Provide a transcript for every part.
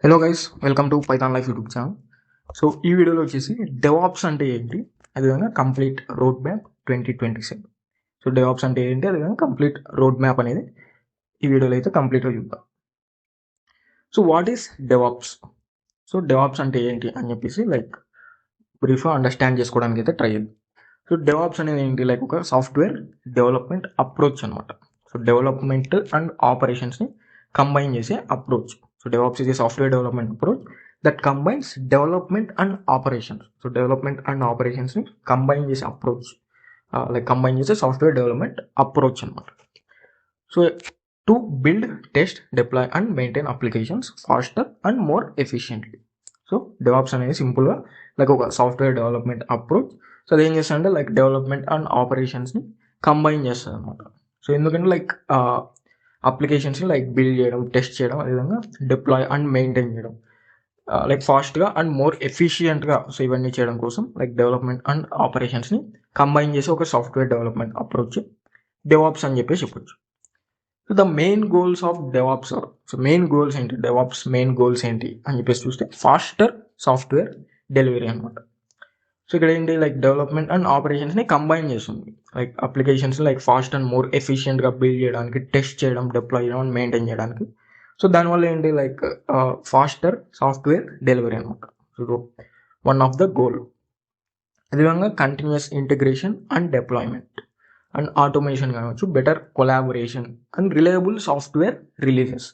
Hello guys, welcome to Python life YouTube channel. So ఈ వీడియోలో వచ్చేసి డెవాప్స్ అంటే ఏంటి, అదేవిధంగా complete road map 2027. So DevOps అంటే ఏంటి, అదేవిధంగా కంప్లీట్ రోడ్ మ్యాప్ అనేది ఈ వీడియోలో అయితే కంప్లీట్గా చూద్దాం. So what is DevOps? So DevOps అంటే ఏంటి అని చెప్పేసి బ్రీఫ్గా అండర్స్టాండ్ చేసుకోవడానికి అయితే ట్రై చేద్దాం. సో డెవాప్స్ అనేది ఏంటి, ఒక సాఫ్ట్వేర్ డెవలప్మెంట్ అప్రోచ్ అనమాట. సో డెవలప్మెంట్ అండ్ ఆపరేషన్స్ని కంబైన్ చేసే approach. So DevOps is a software development approach that combines development and operations. So development and operations ని combine చేసే approach, combine చేసే software development approach అనమాట. So to build, test, deploy and maintain applications faster and more efficiently. So DevOps అనేది సింపుల్గా ఒక software development approach. So అది ఏం చేస్తారంటే డెవలప్మెంట్ అండ్ ఆపరేషన్స్ని కంబైన్ చేస్తుంది అనమాట. సో ఎందుకంటే అప్లికేషన్స్ని బిల్డ్ చేయడం, టెస్ట్ చేయడం, అదేవిధంగా డిప్లాయ్ అండ్ మెయింటైన్ చేయడం ఫాస్ట్గా అండ్ మోర్ ఎఫిషియెంట్గా. సో ఇవన్నీ చేయడం కోసం డెవలప్మెంట్ అండ్ ఆపరేషన్స్ని కంబైన్ చేసి ఒక సాఫ్ట్వేర్ డెవలప్మెంట్ అప్రోచ్ డెవాప్స్ అని చెప్పేసి చెప్పొచ్చు. So the main goals of DevOps are, so main goals ఏంటి, డెవాప్స్ మెయిన్ గోల్స్ ఏంటి అని చెప్పేసి చూస్తే ఫాస్టర్ సాఫ్ట్వేర్ డెలివరీ అనమాట. సో ఇక్కడ ఏంటి, డెవలప్మెంట్ అండ్ ఆపరేషన్స్ని కంబైన్ చేస్తుంది. అప్లికేషన్స్ ఫాస్ట్ అండ్ మోర్ ఎఫిషియెంట్గా బిల్డ్ చేయడానికి, టెస్ట్ చేయడం, డిప్లాయ్ చేయడం అండ్ మెయింటైన్ చేయడానికి. సో దానివల్ల ఏంటి, ఫాస్టర్ సాఫ్ట్వేర్ డెలివరీ అనమాట. So one of the goal. అదేవిధంగా continuous integration and deployment and automation కావచ్చు, better collaboration and reliable software releases.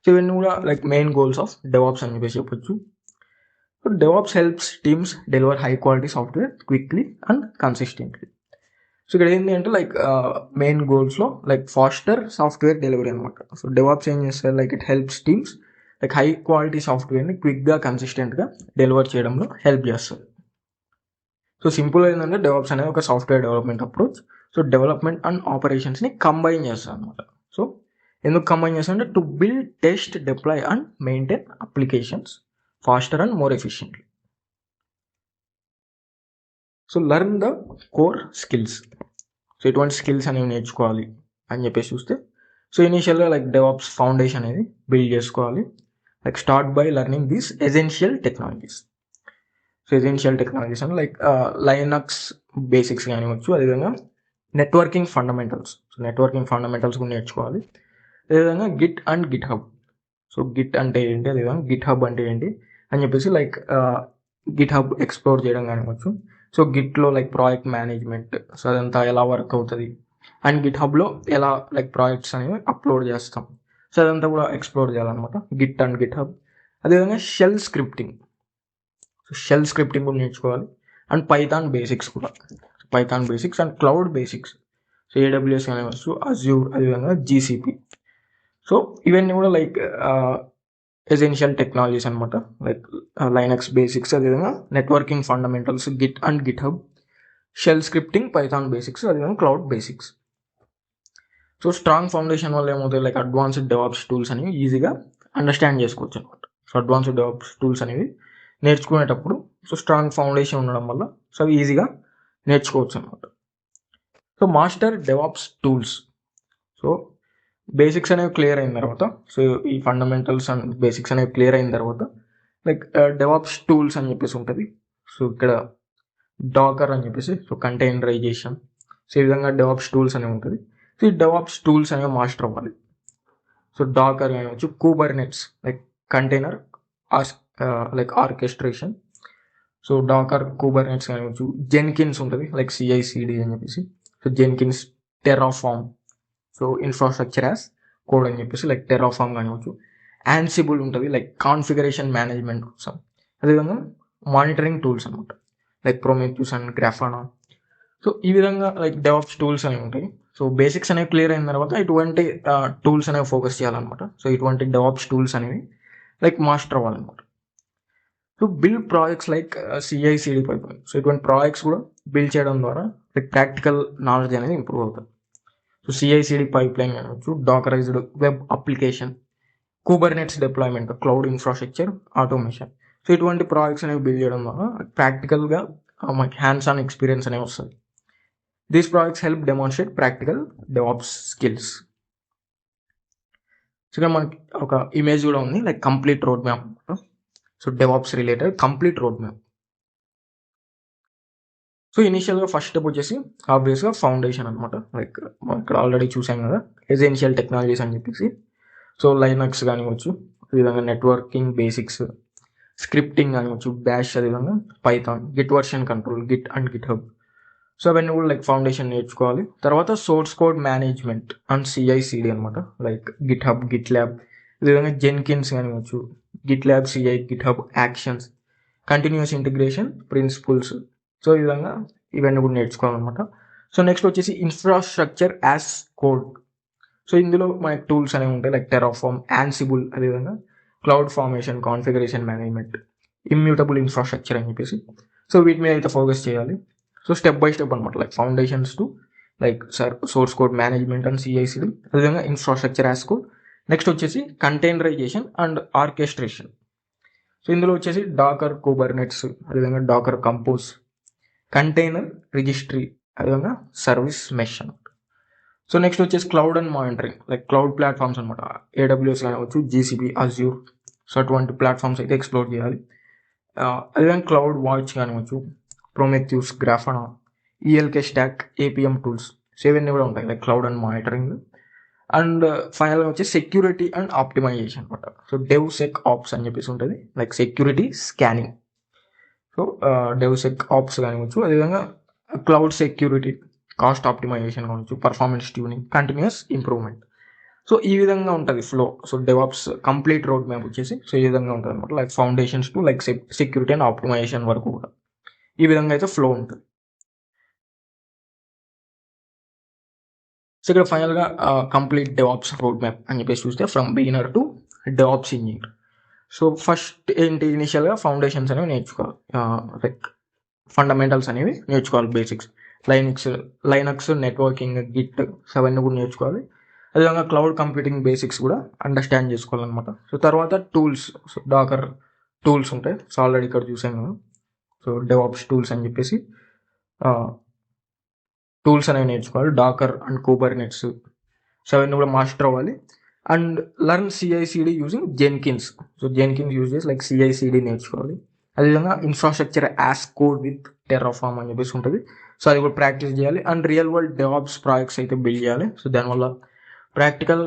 So ఇవన్నీ కూడా మెయిన్ గోల్స్ ఆఫ్ డెవాప్స్ అని చెప్పేసి చెప్పొచ్చు. So DevOps helps teams deliver high quality software quickly and consistently. So ఇక్కడ ఏంటి అంటే మెయిన్ గోల్స్లో ఫాస్టర్ సాఫ్ట్వేర్ డెలివరీ అనమాట. సో డెవాప్స్ ఏం చేస్తారు, it helps teams high quality సాఫ్ట్వేర్ని క్విక్గా, కన్సిస్టెంట్గా డెలివర్ చేయడంలో హెల్ప్ చేస్తుంది. సో సింపుల్ ఏంటంటే డెవాప్స్ అనేది ఒక software development approach. So development and ఆపరేషన్స్ని కంబైన్ చేస్తారు అనమాట. సో ఎందుకు కంబైన్ చేస్తారంటే to build, test, deploy and maintain applications faster and more efficiently. So learn the core skills. So ఎటువంటి స్కిల్స్ అనేవి నేర్చుకోవాలి అని చెప్పేసి చూస్తే, సో ఇనీషియల్గా డెవాప్స్ ఫౌండేషన్ అనేది బిల్డ్ చేసుకోవాలి. Start by learning these essential technologies. So essential technologies అంటే లైనక్స్ బేసిక్స్ కానివచ్చు, అదేవిధంగా networking fundamentals. So networking fundamentals కూడా నేర్చుకోవాలి. అదేవిధంగా Git and Git hub. So Git అంటే ఏంటి, అదేవిధంగా గిట్ హబ్ అంటే ఏంటి అని చెప్పేసి గిట్ హబ్ ఎక్స్ప్లోర్ చేయడం కానివచ్చు. సో గిట్లో ప్రాజెక్ట్ మేనేజ్మెంట్, సో అదంతా ఎలా వర్క్ అవుతుంది, అండ్ గిట్ హబ్లో ఎలా ప్రాజెక్ట్స్ అనేవి అప్లోడ్ చేస్తాం, సో అదంతా కూడా ఎక్స్ప్లోర్ చేయాలన్నమాట గిట్ అండ్ గిట్ హబ్. అదేవిధంగా shell scripting. So shell scripting కూడా నేర్చుకోవాలి. అండ్ పైథాన్ బేసిక్స్ కూడా, Python basics and cloud basics. So AWS కానివచ్చు, అజ్యూర్, అదేవిధంగా GCP. సో ఇవన్నీ కూడా ఎసెన్షియల్ టెక్నాలజీస్ అనమాట. లైనక్స్ బేసిక్స్, అదేవిధంగా networking fundamentals, git and GitHub, shell scripting, Python basics, అదేవిధంగా cloud basics. So strong foundation వల్ల ఏమవుతాయి, అడ్వాన్స్డ్ డెవాప్స్ టూల్స్ అనేవి ఈజీగా అండర్స్టాండ్ చేసుకోవచ్చు అనమాట. సో అడ్వాన్స్డ్ డెవాప్స్ టూల్స్ అనేవి నేర్చుకునేటప్పుడు సో స్ట్రాంగ్ ఫౌండేషన్ ఉండడం వల్ల సో అవి ఈజీగా నేర్చుకోవచ్చు అనమాట. So master DevOps tools. So basics అనేవి క్లియర్ అయిన తర్వాత, సో ఈ ఫండమెంటల్స్ అండ్ బేసిక్స్ అనేవి క్లియర్ అయిన తర్వాత డెవాప్స్ టూల్స్ అని చెప్పేసి ఉంటుంది. సో ఇక్కడ డాకర్ అని చెప్పేసి, సో కంటైనరైజేషన్, సో ఈ విధంగా డెవాప్స్ టూల్స్ అనేవి ఉంటుంది. సో ఈ డెవాప్స్ టూల్స్ అనేవి మాస్టర్ అవ్వాలి. సో డాకర్ కానివచ్చు, Kubernetes container orchestration. So Docker, Kubernetes కానివచ్చు. జెన్కిన్స్ ఉంటుంది CI/CD అని చెప్పేసి. So Jenkins, Terraform, so infrastructure as code అని చెప్పేసి టెర్రాఫార్మ్ కానివచ్చు. యాన్సిబుల్ ఉంటుంది కాన్ఫిగరేషన్ మేనేజ్మెంట్ కోసం. అదేవిధంగా మానిటరింగ్ టూల్స్ అనమాట ప్రొమెథ్యూస్ అండ్ గ్రాఫానా. సో ఈ విధంగా డెవాప్స్ టూల్స్ అనేవి ఉంటాయి. సో బేసిక్స్ అనేవి క్లియర్ అయిన తర్వాత ఇటువంటి టూల్స్ అనేవి ఫోకస్ చేయాలన్నమాట. సో ఇటువంటి డెవాప్స్ టూల్స్ అనేవి మాస్టర్ అవ్వాలన్నమాట. So build projects CI/CD pipeline. So ఇటువంటి ప్రాజెక్ట్స్ కూడా బిల్డ్ చేయడం ద్వారా ప్రాక్టికల్ నాలెడ్జ్ అనేది ఇంప్రూవ్ అవుతుంది. సో CI/CD పైప్లైన్ కావచ్చు, dockerized web application, Kubernetes deployment, cloud infrastructure, automation. So ఇటువంటి ప్రాజెక్ట్స్ అనేవి బిల్డ్ చేయడం ద్వారా ప్రాక్టికల్గా మనకి హ్యాండ్స్ ఆన్ ఎక్స్పీరియన్స్ అనేవి వస్తుంది. These projects help demonstrate practical DevOps skills. So ఇక్కడ మనకి ఒక ఇమేజ్ కూడా ఉంది, like complete road map. So DevOps related complete road map. So ఇనిషియల్గా ఫస్ట్ స్టెప్ వచ్చేసి ఆబ్వియస్గా ఫౌండేషన్ అనమాట. లైక్ ఇక్కడ ఆల్రెడీ చూసాం కదా, ఎసెన్షియల్ టెక్నాలజీస్ అని చెప్పేసి. సో లైనక్స్ కానివచ్చు, అదేవిధంగా నెట్వర్కింగ్ బేసిక్స్, స్క్రిప్టింగ్ కానివచ్చు, బ్యాష్, అదేవిధంగా Python, Git version control, Git and Git hub. So అవన్నీ కూడా లైక్ ఫౌండేషన్ నేర్చుకోవాలి. తర్వాత source code management and CI/CD అనమాట, like GitHub, GitLab, అదేవిధంగా జెన్కిన్స్ కానివచ్చు, GitLab, CI, GitHub actions, continuous integration principles. So ఈ విధంగా ఇవన్నీ కూడా నేర్చుకోవాలన్నమాట. సో నెక్స్ట్ వచ్చేసి ఇన్ఫ్రాస్ట్రక్చర్ యాజ్ కోడ్. సో ఇందులో మనకి టూల్స్ అనేవి ఉంటాయి, లైక్ టెరాఫార్మ్, యాన్సిబుల్, అదేవిధంగా CloudFormation, configuration management, immutable infrastructure అని చెప్పేసి. సో వీటి మీద అయితే ఫోకస్ చేయాలి. సో స్టెప్ బై స్టెప్ అనమాట, like foundations to like source code management and CI/CD, అదేవిధంగా ఇన్ఫ్రాస్ట్రక్చర్ యాజ్ కోడ్. నెక్స్ట్ వచ్చేసి కంటైనరైజేషన్ అండ్ ఆర్కెస్ట్రేషన్. సో ఇందులో వచ్చేసి డాకర్, కుబర్నెట్స్, అదేవిధంగా డాకర్ కంపోజ్, కంటైనర్ రిజిస్ట్రీ, అదేవిధంగా సర్వీస్ మెష్ అనమాట. సో నెక్స్ట్ వచ్చేసి cloud and monitoring, like cloud platforms అనమాట, AWS కావచ్చు, GCP, అజ్యూర్. సో అటువంటి ప్లాట్ఫామ్స్ అయితే ఎక్స్ప్లోర్ చేయాలి. అదేవిధంగా క్లౌడ్ వాచ్ కానివచ్చు, Prometheus, Grafana, ELK stack, APM tools. So ఇవన్నీ కూడా ఉంటాయి, like cloud and monitoring. And ఫైనల్గా వచ్చి సెక్యూరిటీ అండ్ ఆప్టిమైజేషన్ అనమాట. సో DevSecOps అని చెప్పేసి ఉంటుంది, like security scanning. So DevSecOps కానివచ్చు, అదేవిధంగా క్లౌడ్ సెక్యూరిటీ, కాస్ట్ ఆప్టిమైజేషన్ కావచ్చు, performance tuning, continuous improvement. So ఈ విధంగా ఉంటుంది flow. So DevOps complete road map వచ్చేసి సో ఈ విధంగా ఉంటుంది అనమాట, like foundations to like security and optimization వరకు కూడా ఈ విధంగా అయితే ఫ్లో ఉంటుంది. సో ఇక్కడ ఫైనల్గా కంప్లీట్ డెవాప్స్ రోడ్ మ్యాప్ అని చెప్పేసి చూస్తే from beginner to DevOps engineer. So first ఏంటి, ఇనిషియల్గా ఫౌండేషన్స్ అనేవి నేర్చుకోవాలి, లైక్ ఫండమెంటల్స్ అనేవి నేర్చుకోవాలి, బేసిక్స్, లైనక్స్, నెట్వర్కింగ్, గిట్, అవన్నీ కూడా నేర్చుకోవాలి. అదేవిధంగా క్లౌడ్ కంప్యూటింగ్ బేసిక్స్ కూడా అండర్స్టాండ్ చేసుకోవాలన్నమాట. సో తర్వాత టూల్స్, సో డాకర్ టూల్స్ ఉంటాయి, సో ఆల్రెడీ ఇక్కడ చూసాం కదా. సో డెవాప్స్ టూల్స్ అని చెప్పేసి టూల్స్ అనేవి నేర్చుకోవాలి, డాకర్ అండ్ కుబర్నెట్స్. సో అవన్నీ కూడా మాస్టర్ అవ్వాలి. And learn CI/CD using Jenkins. So Jenkins use చేసి లైక్ CI/CD నేర్చుకోవాలి. అదేవిధంగా infrastructure as code with Terraform అని చెప్పేసి ఉంటుంది. సో అది కూడా ప్రాక్టీస్ చేయాలి. And real world DevOps projects అయితే బిల్డ్ చేయాలి. సో దానివల్ల ప్రాక్టికల్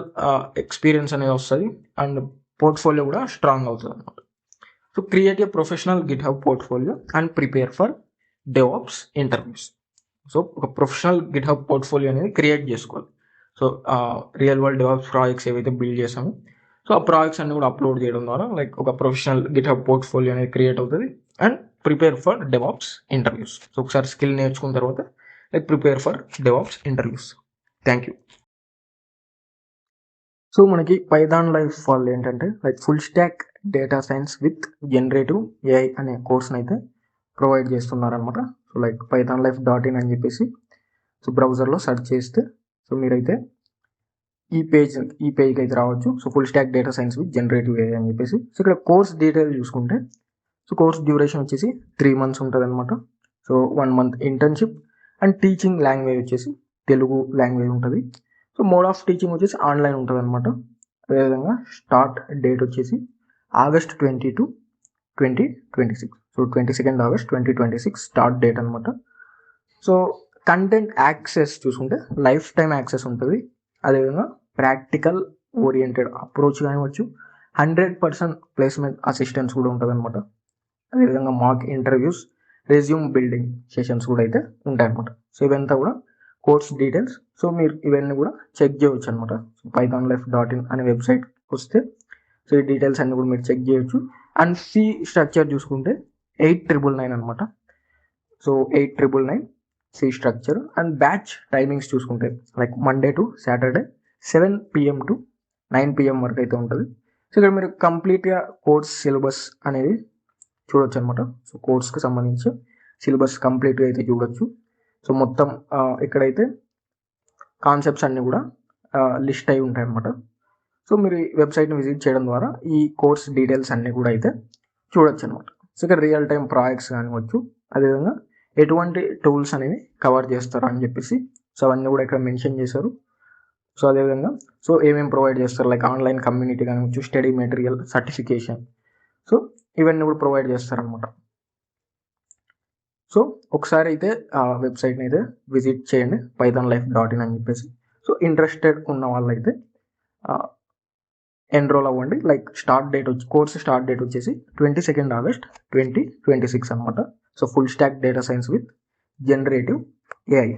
ఎక్స్పీరియన్స్ అనేది వస్తుంది అండ్ పోర్ట్ఫోలియో కూడా స్ట్రాంగ్ అవుతుంది అనమాట. So create a professional Git hub portfolio and prepare for DevOps interviews. So ఒక ప్రొఫెషనల్ గిట్ హబ్ పోర్ట్ఫోలియో అనేది క్రియేట్ చేసుకోవాలి. So real world DevOps projects ఏవైతే బిల్డ్ చేసామో సో ఆ ప్రాజెక్ట్స్ అన్ని కూడా అప్లోడ్ చేయడం ద్వారా లైక్ ఒక ప్రొఫెషనల్ గిట్ హబ్ పోర్ట్ఫోలియో అనేది క్రియేట్ అవుతుంది. And prepare for DevOps interviews. So ఒకసారి స్కిల్ నేర్చుకున్న తర్వాత like prepare for DevOps interviews. Thank you. So మనకి పైథాన్ లైఫ్ వాళ్ళు ఏంటంటే like full stock data science with generative AI అనే కోర్స్ని అయితే ప్రొవైడ్ చేస్తున్నారనమాట. సో లైక్ pythonlife.in అని చెప్పేసి సో బ్రౌజర్లో సెర్చ్ చేస్తే సో మీరైతే ఈ పేజ్కి అయితే రావచ్చు. So full stock data science with generative AI అని చెప్పేసి. సో ఇక్కడ కోర్స్ డీటెయిల్ చూసుకుంటే సో కోర్స్ డ్యూరేషన్ వచ్చేసి 3 months ఉంటుంది అనమాట. So 1 month internship and teaching language వచ్చేసి తెలుగు లాంగ్వేజ్ ఉంటుంది. సో మోడ్ ఆఫ్ టీచింగ్ వచ్చేసి ఆన్లైన్ ఉంటుంది అనమాట. అదేవిధంగా స్టార్ట్ డేట్ వచ్చేసి August 20 to 2026. So 22nd August 2026 start date అనమాట. సో కంటెంట్ యాక్సెస్ చూసుకుంటే లైఫ్ టైం యాక్సెస్ ఉంటుంది. అదేవిధంగా ప్రాక్టికల్ ఓరియంటెడ్ అప్రోచ్ కానివచ్చు, 100% ప్లేస్మెంట్ అసిస్టెన్స్ కూడా ఉంటుంది అనమాట. అదేవిధంగా mock interviews, resume building sessions కూడా అయితే ఉంటాయి అనమాట. సో ఇవంతా కూడా కోర్స్ డీటెయిల్స్. సో మీరు ఇవన్నీ కూడా చెక్ చేయవచ్చు అనమాట. సో pythonlife.in అనే వెబ్సైట్ వస్తే సో ఈ డీటెయిల్స్ అన్ని కూడా మీరు చెక్ చేయొచ్చు. అండ్ ఫీ స్ట్రక్చర్ చూసుకుంటే 8,999 అనమాట. So 8,999 fee structure. And batch timings చూసుకుంటే like Monday to Saturday 7 PM to 9 PM వరకు అయితే ఉంటుంది. సో ఇక్కడ మీరు కంప్లీట్గా కోర్స్ సిలబస్ అనేది చూడొచ్చు అనమాట. సో కోర్స్కి సంబంధించి సిలబస్ కంప్లీట్గా అయితే చూడొచ్చు. సో మొత్తం ఇక్కడైతే కాన్సెప్ట్స్ అన్నీ కూడా లిస్ట్ అయి ఉంటాయి అనమాట. సో మీరు ఈ వెబ్సైట్ని విజిట్ చేయడం ద్వారా ఈ కోర్స్ డీటెయిల్స్ అన్నీ కూడా అయితే చూడొచ్చు అనమాట. సో ఇక్కడ రియల్ టైం ప్రాజెక్ట్స్ కానివచ్చు, అదేవిధంగా ఎటువంటి టూల్స్ అనేవి కవర్ చేస్తారు అని చెప్పేసి సో అవన్నీ కూడా ఇక్కడ మెన్షన్ చేశారు. సో అదేవిధంగా సో ఏమేమి ప్రొవైడ్ చేస్తారు, లైక్ ఆన్లైన్ కమ్యూనిటీ కానివచ్చు, స్టడీ మెటీరియల్, సర్టిఫికేషన్, సో ఇవన్నీ కూడా ప్రొవైడ్ చేస్తారనమాట. సో ఒకసారి అయితే ఆ వెబ్సైట్ని అయితే విజిట్ చేయండి, pythonlife.in అని చెప్పేసి. సో ఇంట్రెస్టెడ్ ఉన్న వాళ్ళైతే ఎన్రోల్ అవ్వండి. లైక్ స్టార్ట్ డేట్ వచ్చి కోర్స్ స్టార్ట్ డేట్ వచ్చేసి 22 ఆగస్ట్ 2026 అనమాట. So full stock data science with generative AI.